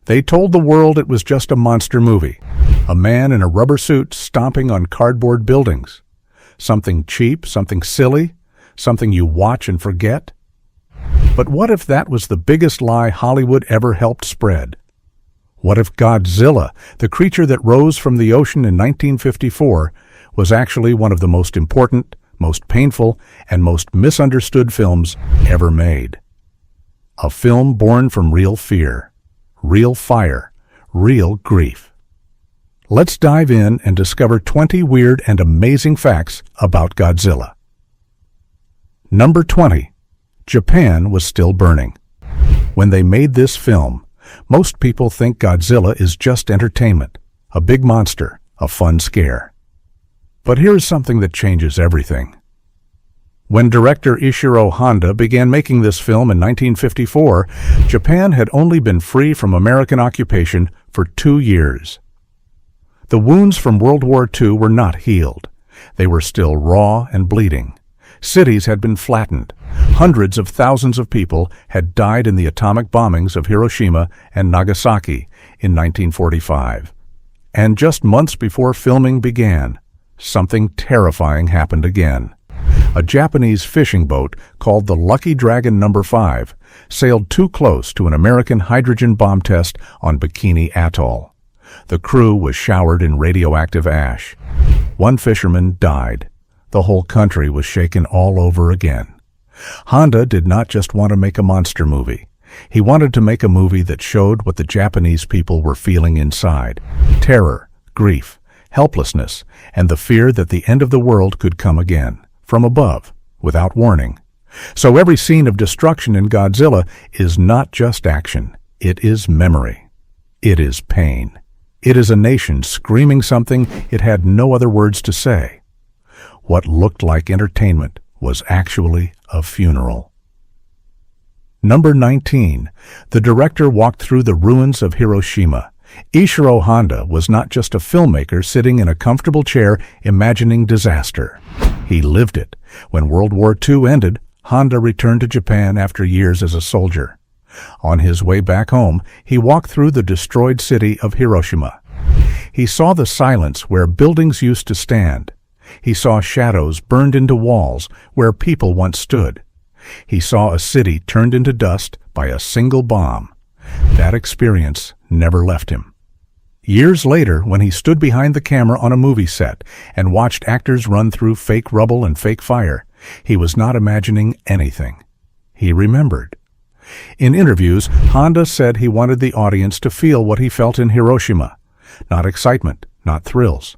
They told the world it was just a monster movie, a man in a rubber suit stomping on cardboard buildings. Something cheap, something silly, something you watch and forget. But what if that was the biggest lie Hollywood ever helped spread? What if Godzilla, the creature that rose from the ocean in 1954, was actually one of the most important, most painful, and most misunderstood films ever made? A film born from real fear, real fire, real grief. Let's dive in and discover 20 weird and amazing facts about Godzilla. Number 20. Japan was still burning. When they made this film, most people think Godzilla is just entertainment, a big monster, a fun scare. But here's something that changes everything. When director Ishiro Honda began making this film in 1954, Japan had only been free from American occupation for 2 years. The wounds from World War II were not healed. They were still raw and bleeding. Cities had been flattened. Hundreds of thousands of people had died in the atomic bombings of Hiroshima and Nagasaki in 1945. And just months before filming began, something terrifying happened again. A Japanese fishing boat called the Lucky Dragon No. 5 sailed too close to an American hydrogen bomb test on Bikini Atoll. The crew was showered in radioactive ash. One fisherman died. The whole country was shaken all over again. Honda did not just want to make a monster movie. He wanted to make a movie that showed what the Japanese people were feeling inside: terror, grief, helplessness, and the fear that the end of the world could come again, from above, without warning. So every scene of destruction in Godzilla is not just action. It is memory. It is pain. It is a nation screaming something it had no other words to say. What looked like entertainment was actually a funeral. Number 19. The director walked through the ruins of Hiroshima. Ishiro Honda was not just a filmmaker sitting in a comfortable chair imagining disaster. He lived it. When World War II ended, Honda returned to Japan after years as a soldier. On his way back home, he walked through the destroyed city of Hiroshima. He saw the silence where buildings used to stand. He saw shadows burned into walls where people once stood. He saw a city turned into dust by a single bomb. That experience never left him. Years later, when he stood behind the camera on a movie set and watched actors run through fake rubble and fake fire, he was not imagining anything. He remembered. In interviews, Honda said he wanted the audience to feel what he felt in Hiroshima. Not excitement, not thrills.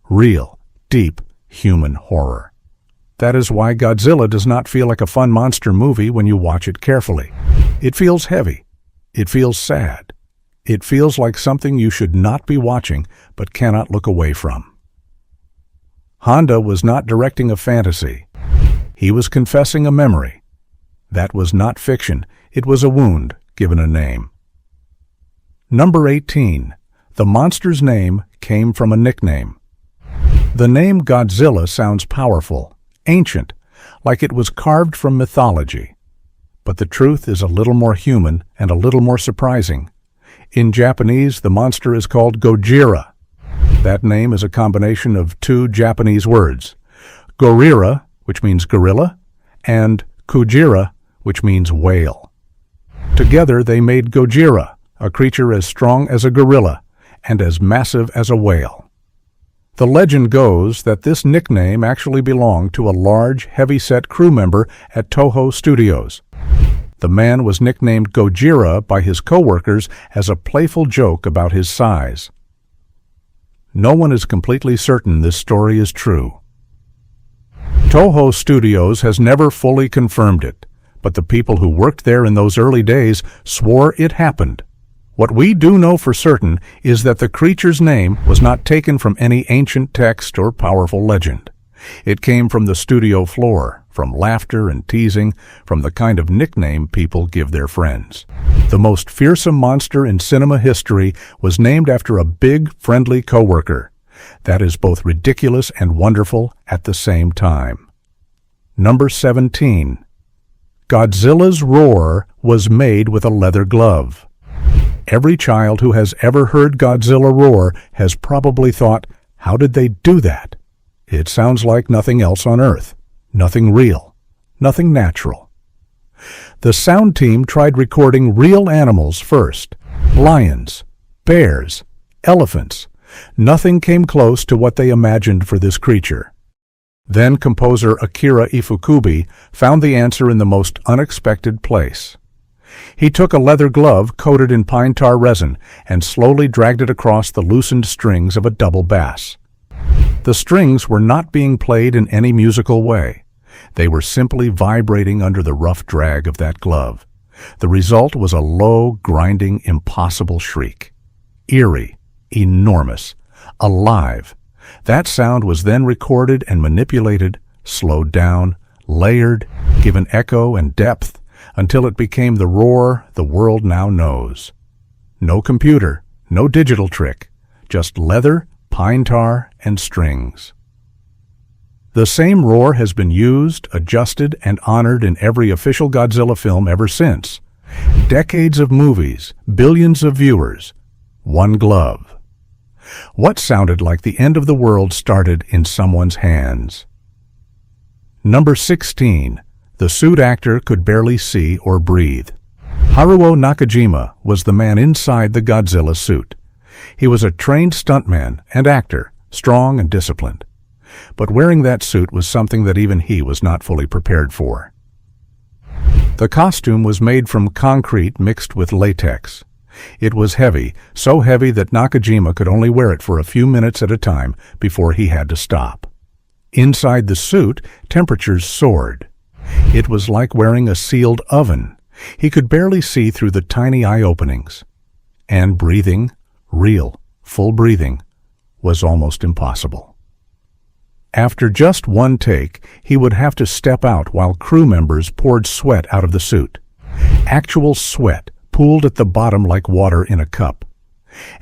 Real, deep, human horror. That is why Godzilla does not feel like a fun monster movie when you watch it carefully. It feels heavy. It feels sad. It feels like something you should not be watching but cannot look away from. Honda was not directing a fantasy. He was confessing a memory. That was not fiction. It was a wound given a name. Number 18. The monster's name came from a nickname. The name Godzilla sounds powerful, ancient, like it was carved from mythology. But the truth is a little more human and a little more surprising. In Japanese, the monster is called Gojira. That name is a combination of two Japanese words, gorira, which means gorilla, and kujira, which means whale. Together they made Gojira, a creature as strong as a gorilla and as massive as a whale. The legend goes that this nickname actually belonged to a large, heavy-set crew member at Toho Studios. The man was nicknamed Gojira by his co-workers as a playful joke about his size. No one is completely certain this story is true. Toho Studios has never fully confirmed it, but the people who worked there in those early days swore it happened. What we do know for certain is that the creature's name was not taken from any ancient text or powerful legend. It came from the studio floor, from laughter and teasing, from the kind of nickname people give their friends. The most fearsome monster in cinema history was named after a big, friendly coworker. That is both ridiculous and wonderful at the same time. Number 17. Godzilla's roar was made with a leather glove. Every child who has ever heard Godzilla roar has probably thought, how did they do that? It sounds like nothing else on Earth. Nothing real. Nothing natural. The sound team tried recording real animals first. Lions, bears, elephants. Nothing came close to what they imagined for this creature. Then composer Akira Ifukube found the answer in the most unexpected place. He took a leather glove coated in pine tar resin and slowly dragged it across the loosened strings of a double bass. The strings were not being played in any musical way. They were simply vibrating under the rough drag of that glove. The result was a low, grinding, impossible shriek. Eerie, enormous, alive. That sound was then recorded and manipulated, slowed down, layered, given echo and depth, until it became the roar the world now knows. No computer, no digital trick, just leather, pine tar, and strings. The same roar has been used, adjusted, and honored in every official Godzilla film ever since. Decades of movies, billions of viewers, one glove. What sounded like the end of the world started in someone's hands. Number 16. The suit actor could barely see or breathe. Haruo Nakajima was the man inside the Godzilla suit. He was a trained stuntman and actor, strong and disciplined. But wearing that suit was something that even he was not fully prepared for. The costume was made from concrete mixed with latex. It was heavy, so heavy that Nakajima could only wear it for a few minutes at a time before he had to stop. Inside the suit, temperatures soared. It was like wearing a sealed oven. He could barely see through the tiny eye openings. And breathing, real, full breathing, was almost impossible. After just one take, he would have to step out while crew members poured sweat out of the suit. Actual sweat, pooled at the bottom like water in a cup.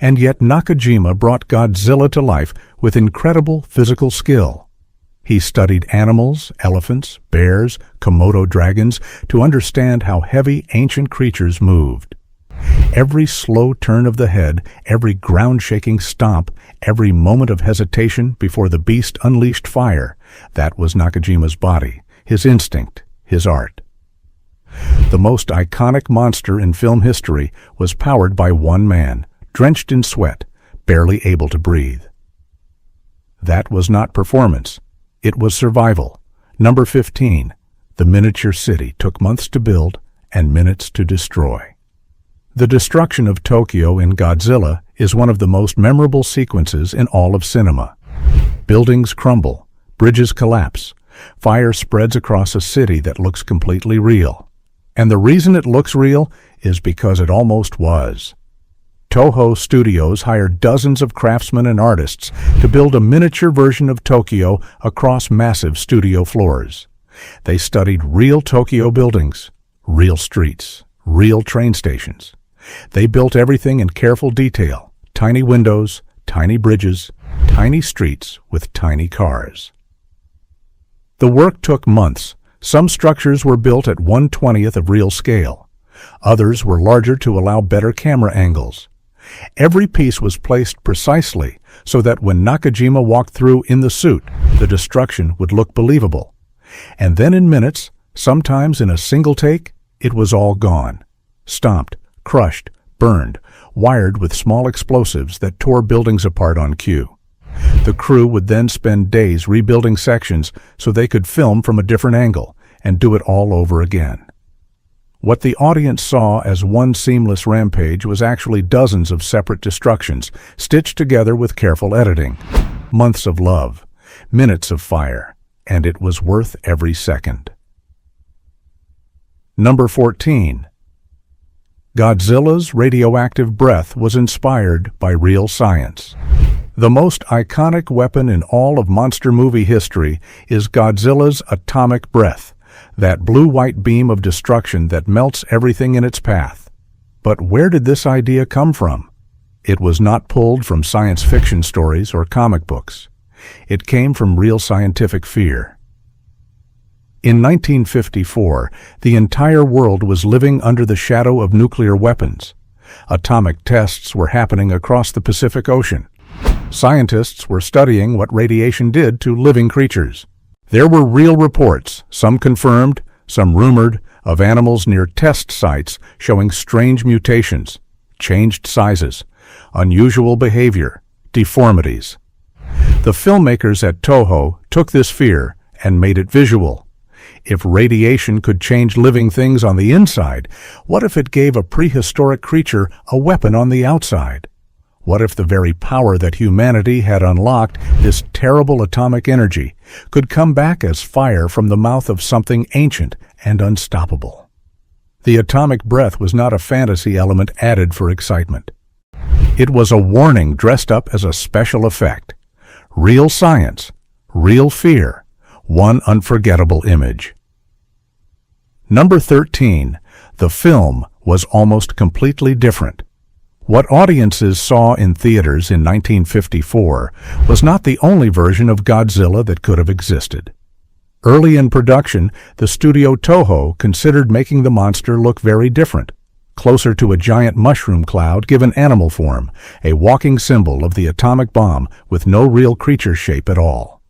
And yet Nakajima brought Godzilla to life with incredible physical skill. He studied animals, elephants, bears, Komodo dragons to understand how heavy ancient creatures moved. Every slow turn of the head, every ground-shaking stomp, every moment of hesitation before the beast unleashed fire, that was Nakajima's body, his instinct, his art. The most iconic monster in film history was powered by one man, drenched in sweat, barely able to breathe. That was not performance. It was survival. Number 15. The miniature city took months to build and minutes to destroy. The destruction of Tokyo in Godzilla is one of the most memorable sequences in all of cinema. Buildings crumble, bridges collapse, fire spreads across a city that looks completely real. And the reason it looks real is because it almost was. Toho Studios hired dozens of craftsmen and artists to build a miniature version of Tokyo across massive studio floors. They studied real Tokyo buildings, real streets, real train stations. They built everything in careful detail, tiny windows, tiny bridges, tiny streets with tiny cars. The work took months. Some structures were built at 1/20th of real scale. Others were larger to allow better camera angles. Every piece was placed precisely so that when Nakajima walked through in the suit, the destruction would look believable. And then in minutes, sometimes in a single take, it was all gone. Stomped, crushed, burned, wired with small explosives that tore buildings apart on cue. The crew would then spend days rebuilding sections so they could film from a different angle and do it all over again. What the audience saw as one seamless rampage was actually dozens of separate destructions, stitched together with careful editing. Months of love, minutes of fire, and it was worth every second. Number 14. Godzilla's radioactive breath was inspired by real science. The most iconic weapon in all of monster movie history is Godzilla's atomic breath, that blue-white beam of destruction that melts everything in its path. But where did this idea come from? It was not pulled from science fiction stories or comic books. It came from real scientific fear. In 1954, the entire world was living under the shadow of nuclear weapons. Atomic tests were happening across the Pacific Ocean. Scientists were studying what radiation did to living creatures. There were real reports, some confirmed, some rumored, of animals near test sites showing strange mutations, changed sizes, unusual behavior, deformities. The filmmakers at Toho took this fear and made it visual. If radiation could change living things on the inside, what if it gave a prehistoric creature a weapon on the outside? What if the very power that humanity had unlocked, this terrible atomic energy, could come back as fire from the mouth of something ancient and unstoppable? The atomic breath was not a fantasy element added for excitement. It was a warning dressed up as a special effect. Real science, real fear, one unforgettable image. Number 13. The film was almost completely different. What audiences saw in theaters in 1954 was not the only version of Godzilla that could have existed. Early in production, the studio Toho considered making the monster look very different, closer to a giant mushroom cloud given animal form, a walking symbol of the atomic bomb with no real creature shape at all.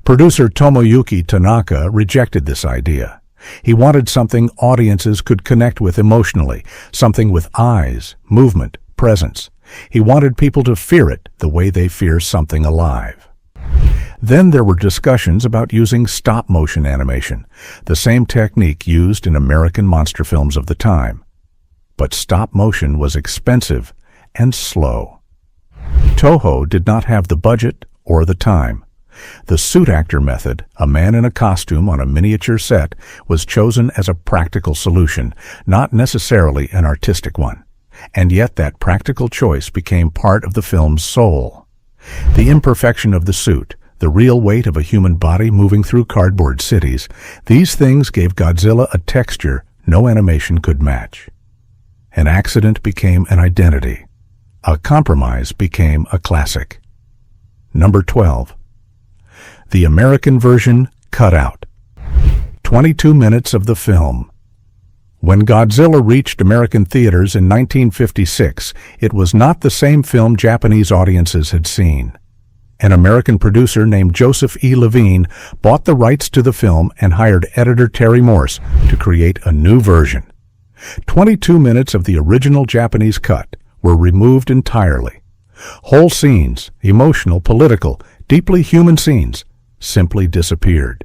Producer Tomoyuki Tanaka rejected this idea. He wanted something audiences could connect with emotionally, something with eyes, movement, presence. He wanted people to fear it the way they fear something alive. Then there were discussions about using stop-motion animation, the same technique used in American monster films of the time. But stop-motion was expensive and slow. Toho did not have the budget or the time. The suit actor method, a man in a costume on a miniature set, was chosen as a practical solution, not necessarily an artistic one. And yet that practical choice became part of the film's soul. The imperfection of the suit, the real weight of a human body moving through cardboard cities, these things gave Godzilla a texture no animation could match. An accident became an identity. A compromise became a classic. Number 12. The American version cut out. 22 minutes of the film. When Godzilla reached American theaters in 1956, it was not the same film Japanese audiences had seen. An American producer named Joseph E. Levine bought the rights to the film and hired editor Terry Morse to create a new version. 22 minutes of the original Japanese cut were removed entirely. Whole scenes, emotional, political, deeply human scenes, simply disappeared.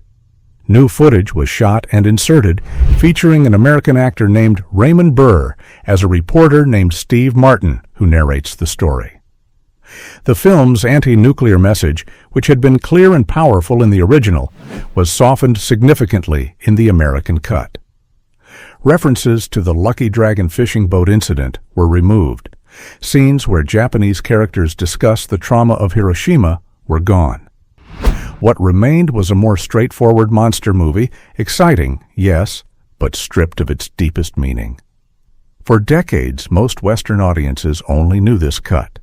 New footage was shot and inserted, featuring an American actor named Raymond Burr as a reporter named Steve Martin, who narrates the story. The film's anti-nuclear message, which had been clear and powerful in the original, was softened significantly in the American cut. References to the Lucky Dragon fishing boat incident were removed. Scenes where Japanese characters discussed the trauma of Hiroshima were gone. What remained was a more straightforward monster movie, exciting, yes, but stripped of its deepest meaning. For decades, most Western audiences only knew this cut.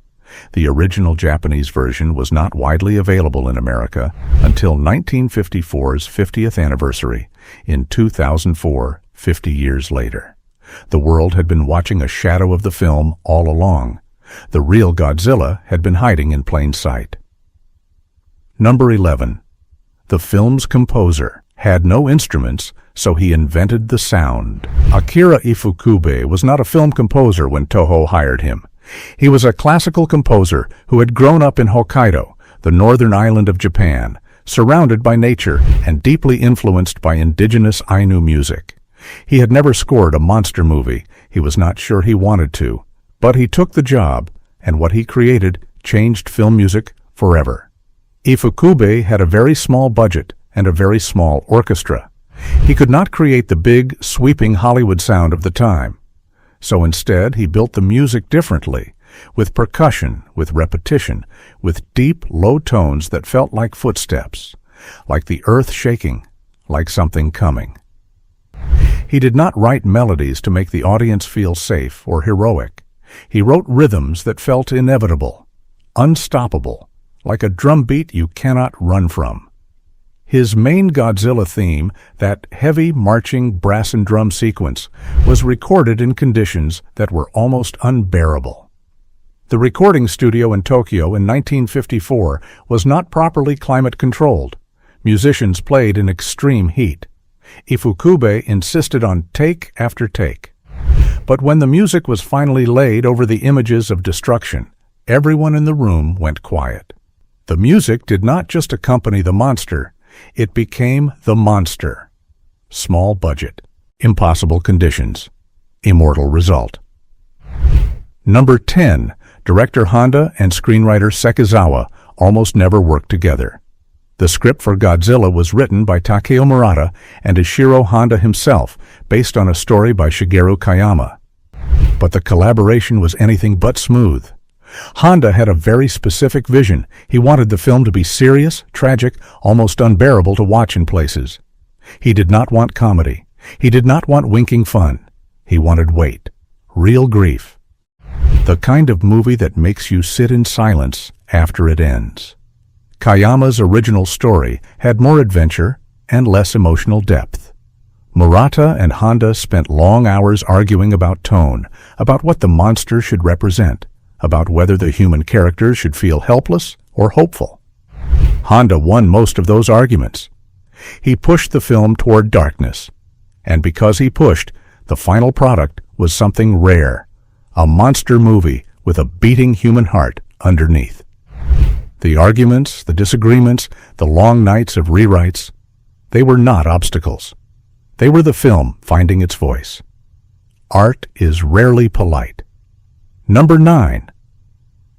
The original Japanese version was not widely available in America until 1954's 50th anniversary, in 2004, 50 years later. The world had been watching a shadow of the film all along. The real Godzilla had been hiding in plain sight. Number 11. The film's composer had no instruments, so he invented the sound. Akira Ifukube was not a film composer when Toho hired him. He was a classical composer who had grown up in Hokkaido, the northern island of Japan, surrounded by nature and deeply influenced by indigenous Ainu music. He had never scored a monster movie. He was not sure he wanted to, but he took the job, and what he created changed film music forever. Ifukube had a very small budget and a very small orchestra. He could not create the big, sweeping Hollywood sound of the time. So instead, he built the music differently, with percussion, with repetition, with deep, low tones that felt like footsteps, like the earth shaking, like something coming. He did not write melodies to make the audience feel safe or heroic. He wrote rhythms that felt inevitable, unstoppable, like a drum beat you cannot run from. His main Godzilla theme, that heavy marching brass and drum sequence, was recorded in conditions that were almost unbearable. The recording studio in Tokyo in 1954 was not properly climate-controlled. Musicians played in extreme heat. Ifukube insisted on take after take. But when the music was finally laid over the images of destruction, everyone in the room went quiet. The music did not just accompany the monster, it became the monster. Small budget, impossible conditions, immortal result. Number 10. Director Honda and screenwriter Sekizawa almost never worked together. The script for Godzilla was written by Takeo Murata and Ishiro Honda himself, based on a story by Shigeru Kayama. But the collaboration was anything but smooth. Honda had a very specific vision. He wanted the film to be serious, tragic, almost unbearable to watch in places. He did not want comedy. He did not want winking fun. He wanted weight, real grief. The kind of movie that makes you sit in silence after it ends. Kayama's original story had more adventure and less emotional depth. Murata and Honda spent long hours arguing about tone, about what the monster should represent, about whether the human characters should feel helpless or hopeful. Honda won most of those arguments. He pushed the film toward darkness, and because he pushed, the final product was something rare, a monster movie with a beating human heart underneath. The arguments, the disagreements, the long nights of rewrites, they were not obstacles. They were the film finding its voice. Art is rarely polite. Number 9.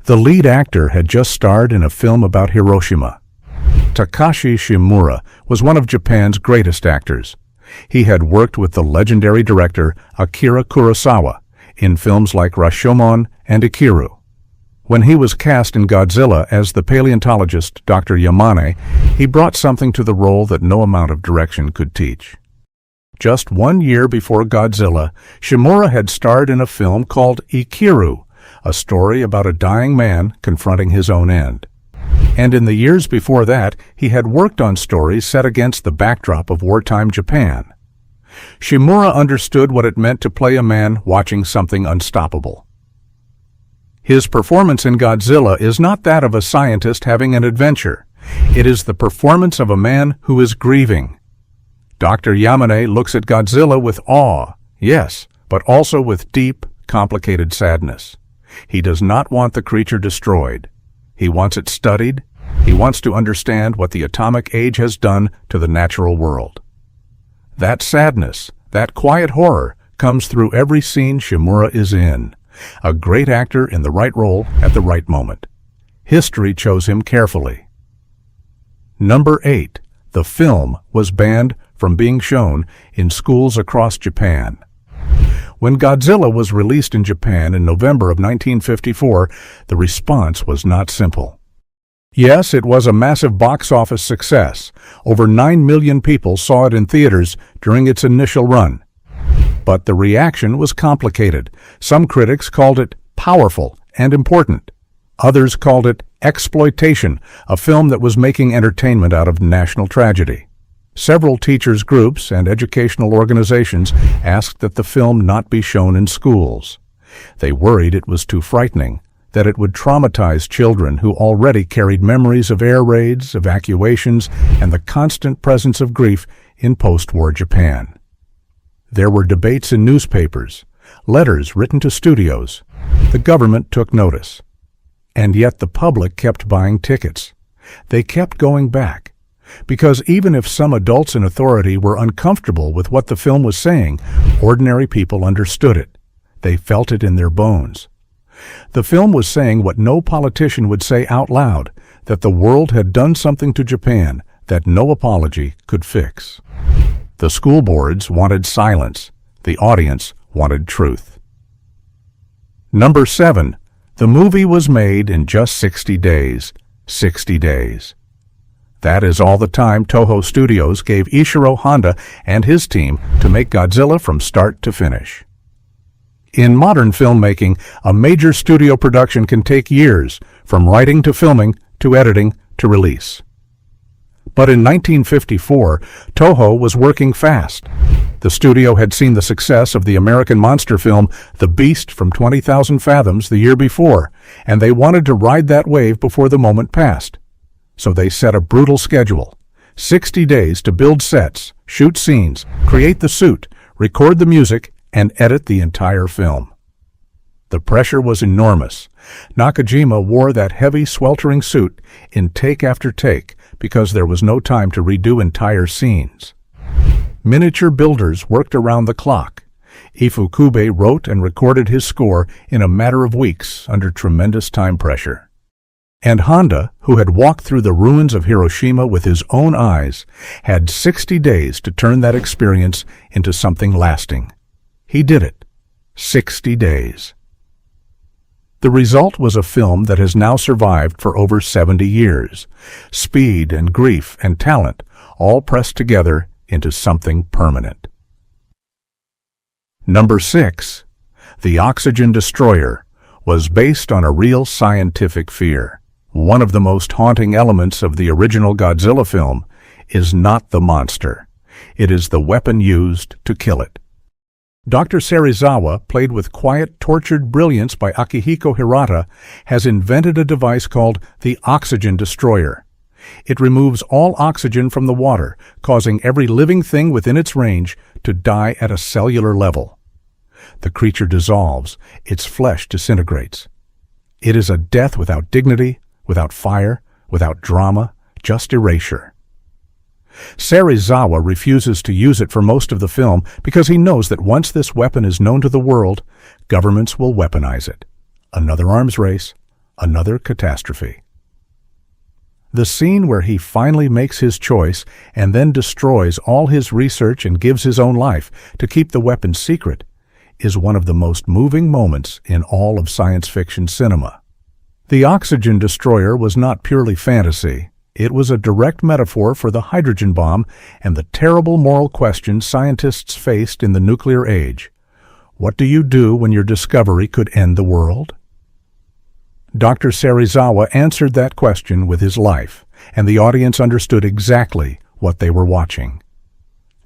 The lead actor had just starred in a film about Hiroshima. Takashi Shimura was one of Japan's greatest actors. He had worked with the legendary director Akira Kurosawa in films like Rashomon and Ikiru. When he was cast in Godzilla as the paleontologist Dr. Yamane, he brought something to the role that no amount of direction could teach. Just 1 year before Godzilla, Shimura had starred in a film called Ikiru, a story about a dying man confronting his own end. And in the years before that, he had worked on stories set against the backdrop of wartime Japan. Shimura understood what it meant to play a man watching something unstoppable. His performance in Godzilla is not that of a scientist having an adventure. It is the performance of a man who is grieving. Dr. Yamane looks at Godzilla with awe, yes, but also with deep, complicated sadness. He does not want the creature destroyed. He wants it studied. He wants to understand what the atomic age has done to the natural world. That sadness, that quiet horror, comes through every scene Shimura is in. A great actor in the right role at the right moment. History chose him carefully. Number 8. The film was banned from being shown in schools across Japan. When Godzilla was released in Japan in November of 1954, the response was not simple. Yes, it was a massive box office success. Over 9 million people saw it in theaters during its initial run. But the reaction was complicated. Some critics called it powerful and important. Others called it exploitation, a film that was making entertainment out of national tragedy. Several teachers' groups and educational organizations asked that the film not be shown in schools. They worried it was too frightening, that it would traumatize children who already carried memories of air raids, evacuations, and the constant presence of grief in post-war Japan. There were debates in newspapers, letters written to studios. The government took notice. And yet the public kept buying tickets. They kept going back. Because even if some adults in authority were uncomfortable with what the film was saying, ordinary people understood it. They felt it in their bones. The film was saying what no politician would say out loud, that the world had done something to Japan that no apology could fix. The school boards wanted silence. The audience wanted truth. Number 7. The movie was made in just 60 days. 60 days. That is all the time Toho Studios gave Ishiro Honda and his team to make Godzilla from start to finish. In modern filmmaking, a major studio production can take years, from writing to filming to editing to release. But in 1954, Toho was working fast. The studio had seen the success of the American monster film The Beast from 20,000 Fathoms the year before, and they wanted to ride that wave before the moment passed. So they set a brutal schedule: 60 days to build sets, shoot scenes, create the suit, record the music, and edit the entire film. The pressure was enormous. Nakajima wore that heavy, sweltering suit in take after take because there was no time to redo entire scenes. Miniature builders worked around the clock. Ifukube wrote and recorded his score in a matter of weeks under tremendous time pressure. And Honda, who had walked through the ruins of Hiroshima with his own eyes, had 60 days to turn that experience into something lasting. He did it. 60 days. The result was a film that has now survived for over 70 years. Speed and grief and talent all pressed together into something permanent. Number 6. The Oxygen Destroyer was based on a real scientific fear. One of the most haunting elements of the original Godzilla film is not the monster. It is the weapon used to kill it. Dr. Serizawa, played with quiet, tortured brilliance by Akihiko Hirata, has invented a device called the Oxygen Destroyer. It removes all oxygen from the water, causing every living thing within its range to die at a cellular level. The creature dissolves, its flesh disintegrates. It is a death without dignity, without fire, without drama, just erasure. Serizawa refuses to use it for most of the film because he knows that once this weapon is known to the world, governments will weaponize it. Another arms race, another catastrophe. The scene where he finally makes his choice and then destroys all his research and gives his own life to keep the weapon secret is one of the most moving moments in all of science fiction cinema. The Oxygen Destroyer was not purely fantasy. It was a direct metaphor for the hydrogen bomb and the terrible moral questions scientists faced in the nuclear age. What do you do when your discovery could end the world? Dr. Serizawa answered that question with his life, and the audience understood exactly what they were watching.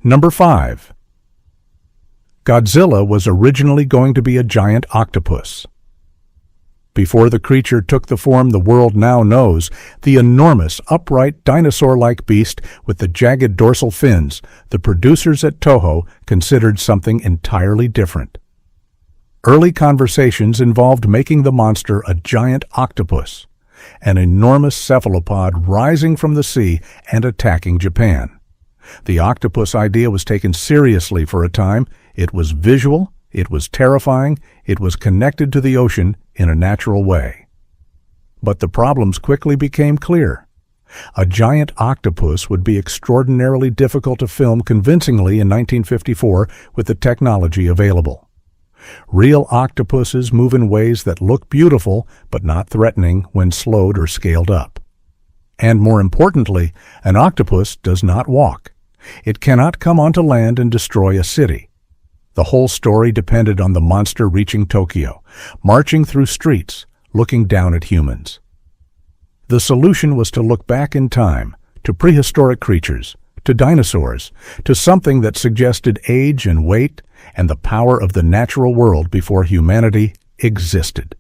Number 5. Godzilla was originally going to be a giant octopus. Before the creature took the form the world now knows, the enormous, upright, dinosaur-like beast with the jagged dorsal fins, the producers at Toho considered something entirely different. Early conversations involved making the monster a giant octopus, an enormous cephalopod rising from the sea and attacking Japan. The octopus idea was taken seriously for a time. It was visual, it was terrifying, it was connected to the ocean in a natural way. But the problems quickly became clear. A giant octopus would be extraordinarily difficult to film convincingly in 1954 with the technology available. Real octopuses move in ways that look beautiful but not threatening when slowed or scaled up. And more importantly, an octopus does not walk. It cannot come onto land and destroy a city. The whole story depended on the monster reaching Tokyo, marching through streets, looking down at humans. The solution was to look back in time, to prehistoric creatures, to dinosaurs, to something that suggested age and weight and the power of the natural world before humanity existed.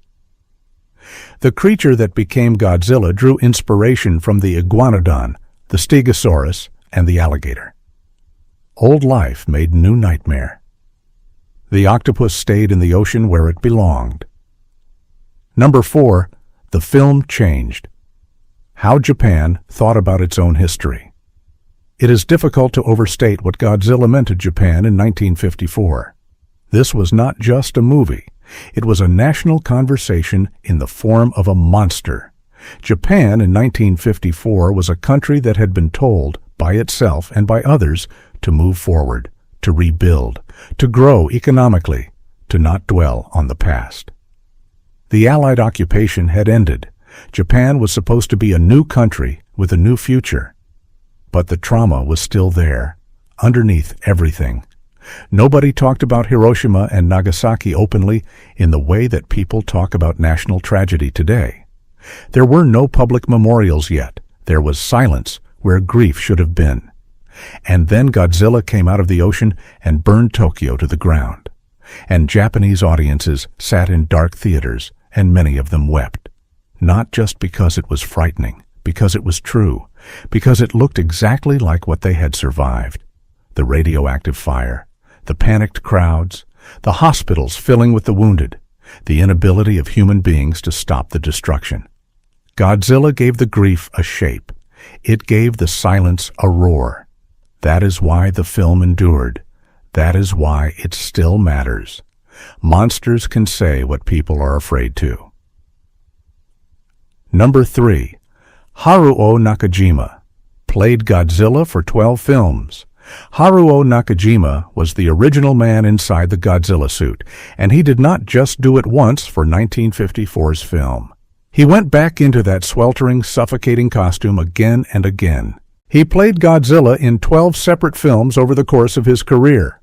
The creature that became Godzilla drew inspiration from the iguanodon, the stegosaurus, and the alligator. Old life made new nightmare. The octopus stayed in the ocean where it belonged. Number 4. The film changed. How Japan thought about its own history. It is difficult to overstate what Godzilla meant to Japan in 1954. This was not just a movie. It was a national conversation in the form of a monster. Japan in 1954 was a country that had been told, by itself and by others, to move forward, to rebuild, to grow economically, to not dwell on the past. The Allied occupation had ended. Japan was supposed to be a new country with a new future. But the trauma was still there, underneath everything. Nobody talked about Hiroshima and Nagasaki openly in the way that people talk about national tragedy today. There were no public memorials yet. There was silence, where grief should have been. And then Godzilla came out of the ocean and burned Tokyo to the ground. And Japanese audiences sat in dark theaters, and many of them wept. Not just because it was frightening, because it was true, because it looked exactly like what they had survived. The radioactive fire, the panicked crowds, the hospitals filling with the wounded, the inability of human beings to stop the destruction. Godzilla gave the grief a shape. It gave the silence a roar. That is why the film endured. That is why it still matters. Monsters can say what people are afraid to. Number 3. Haruo Nakajima played Godzilla for 12 films. Haruo Nakajima was the original man inside the Godzilla suit, and he did not just do it once for 1954's film. He went back into that sweltering, suffocating costume again and again. He played Godzilla in 12 separate films over the course of his career.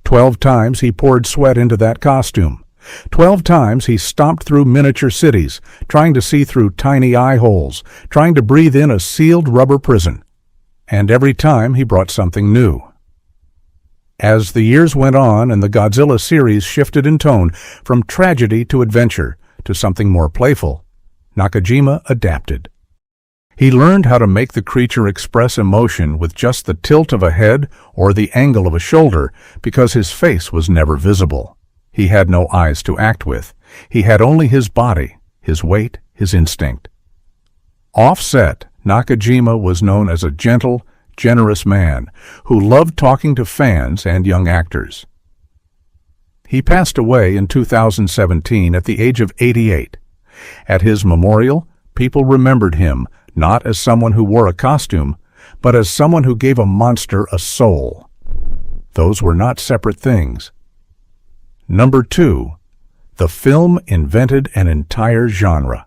12 times he poured sweat into that costume. 12 times he stomped through miniature cities, trying to see through tiny eye holes, trying to breathe in a sealed rubber prison. And every time he brought something new. As the years went on and the Godzilla series shifted in tone from tragedy to adventure to something more playful, Nakajima adapted. He learned how to make the creature express emotion with just the tilt of a head or the angle of a shoulder because his face was never visible. He had no eyes to act with. He had only his body, his weight, his instinct. Off-set, Nakajima was known as a gentle, generous man who loved talking to fans and young actors. He passed away in 2017 at the age of 88. At his memorial, people remembered him not as someone who wore a costume, but as someone who gave a monster a soul. Those were not separate things. Number 2. The film invented an entire genre.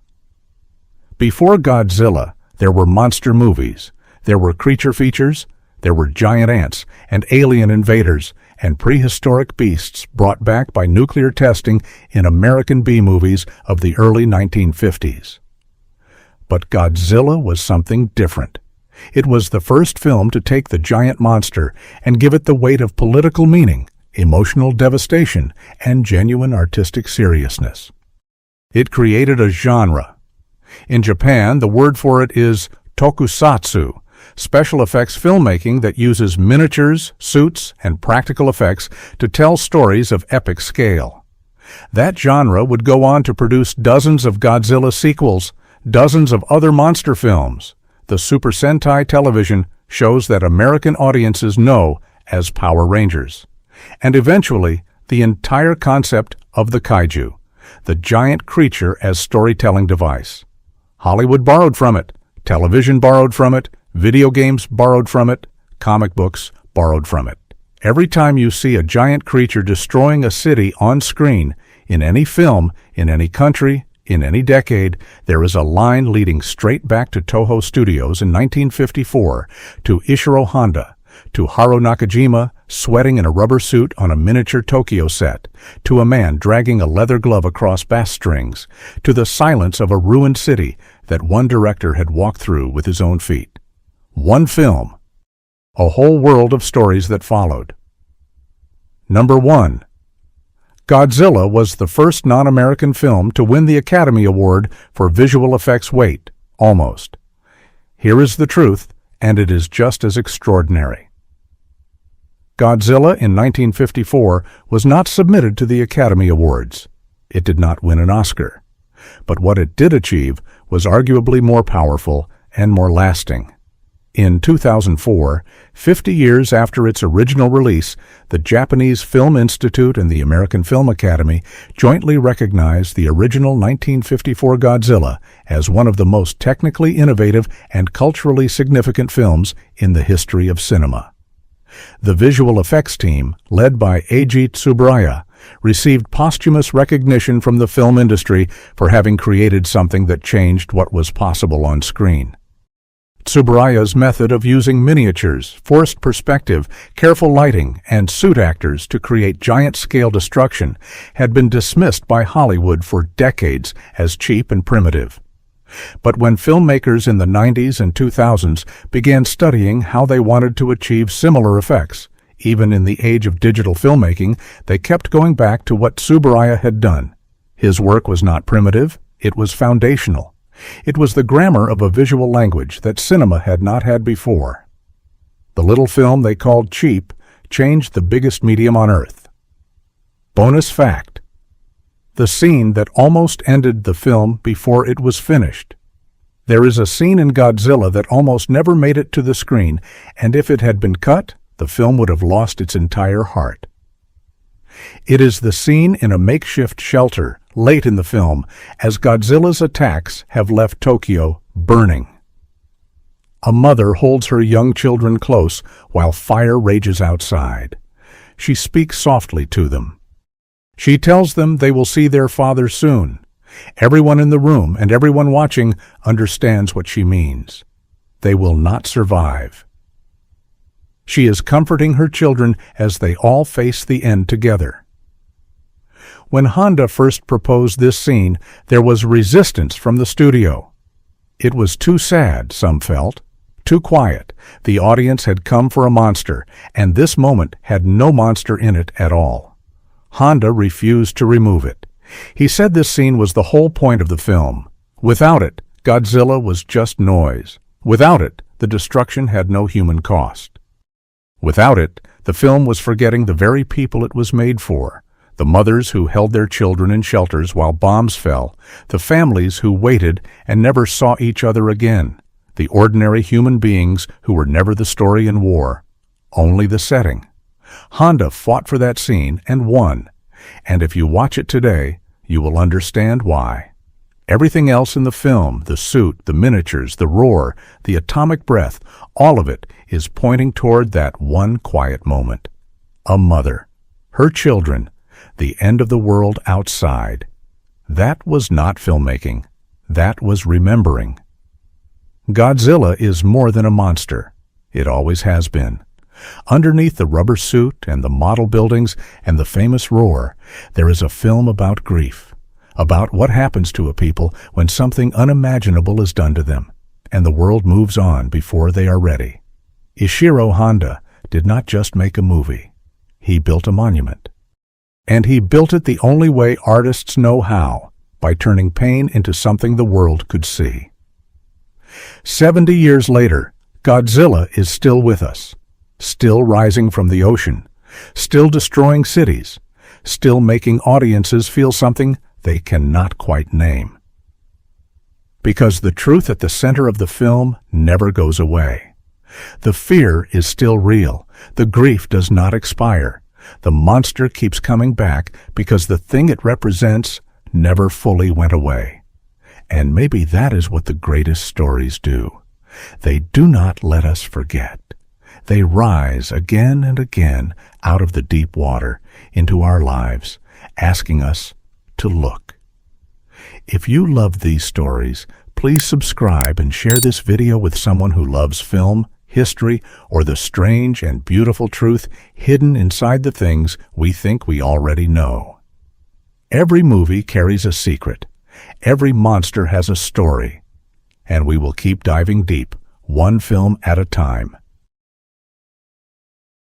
Before Godzilla, there were monster movies, there were creature features, there were giant ants and alien invaders and prehistoric beasts brought back by nuclear testing in American B-movies of the early 1950s. But Godzilla was something different. It was the first film to take the giant monster and give it the weight of political meaning, emotional devastation, and genuine artistic seriousness. It created a genre. In Japan, the word for it is tokusatsu, special effects filmmaking that uses miniatures, suits, and practical effects to tell stories of epic scale. That genre would go on to produce dozens of Godzilla sequels, dozens of other monster films, the Super Sentai television shows that American audiences know as Power Rangers, and eventually the entire concept of the kaiju, the giant creature as storytelling device. Hollywood borrowed from it, television borrowed from it, video games borrowed from it, comic books borrowed from it. Every time you see a giant creature destroying a city on screen, in any film, in any country, in any decade, there is a line leading straight back to Toho Studios in 1954, to Ishiro Honda, to Haruo Nakajima sweating in a rubber suit on a miniature Tokyo set, to a man dragging a leather glove across bass strings, to the silence of a ruined city that one director had walked through with his own feet. One film. A whole world of stories that followed. Number 1. Godzilla was the first non-American film to win the Academy Award for visual effects weight, almost. Here is the truth, and it is just as extraordinary. Godzilla in 1954 was not submitted to the Academy Awards. It did not win an Oscar. But what it did achieve was arguably more powerful and more lasting. In 2004, 50 years after its original release, the Japanese Film Institute and the American Film Academy jointly recognized the original 1954 Godzilla as one of the most technically innovative and culturally significant films in the history of cinema. The visual effects team, led by Eiji Tsuburaya, received posthumous recognition from the film industry for having created something that changed what was possible on screen. Tsuburaya's method of using miniatures, forced perspective, careful lighting, and suit actors to create giant-scale destruction had been dismissed by Hollywood for decades as cheap and primitive. But when filmmakers in the 90s and 2000s began studying how they wanted to achieve similar effects, even in the age of digital filmmaking, they kept going back to what Tsuburaya had done. His work was not primitive, it was foundational. It was the grammar of a visual language that cinema had not had before. The little film they called cheap changed the biggest medium on Earth. Bonus fact: the scene that almost ended the film before it was finished. There is a scene in Godzilla that almost never made it to the screen, and if it had been cut, the film would have lost its entire heart. It is the scene in a makeshift shelter late in the film, as Godzilla's attacks have left Tokyo burning. A mother holds her young children close while fire rages outside. She speaks softly to them. She tells them they will see their father soon. Everyone in the room and everyone watching understands what she means. They will not survive. She is comforting her children as they all face the end together. When Honda first proposed this scene, there was resistance from the studio. It was too sad, some felt. Too quiet. The audience had come for a monster, and this moment had no monster in it at all. Honda refused to remove it. He said this scene was the whole point of the film. Without it, Godzilla was just noise. Without it, the destruction had no human cost. Without it, the film was forgetting the very people it was made for. The mothers who held their children in shelters while bombs fell, the families who waited and never saw each other again, the ordinary human beings who were never the story in war, only the setting. Honda fought for that scene and won, and if you watch it today, you will understand why. Everything else in the film, the suit, the miniatures, the roar, the atomic breath, all of it is pointing toward that one quiet moment. A mother, her children, the end of the world outside. That was not filmmaking. That was remembering. Godzilla is more than a monster. It always has been. Underneath the rubber suit and the model buildings and the famous roar, there is a film about grief, about what happens to a people when something unimaginable is done to them, and the world moves on before they are ready. Ishiro Honda did not just make a movie. He built a monument. And he built it the only way artists know how, by turning pain into something the world could see. 70 years later, Godzilla is still with us, still rising from the ocean, still destroying cities, still making audiences feel something they cannot quite name. Because the truth at the center of the film never goes away. The fear is still real. The grief does not expire. The monster keeps coming back because the thing it represents never fully went away. And maybe that is what the greatest stories do. They do not let us forget. They rise again and again out of the deep water into our lives, asking us to look. If you love these stories, please subscribe and share this video with someone who loves film, history, or the strange and beautiful truth hidden inside the things we think we already know. Every movie carries a secret. Every monster has a story. And we will keep diving deep, one film at a time.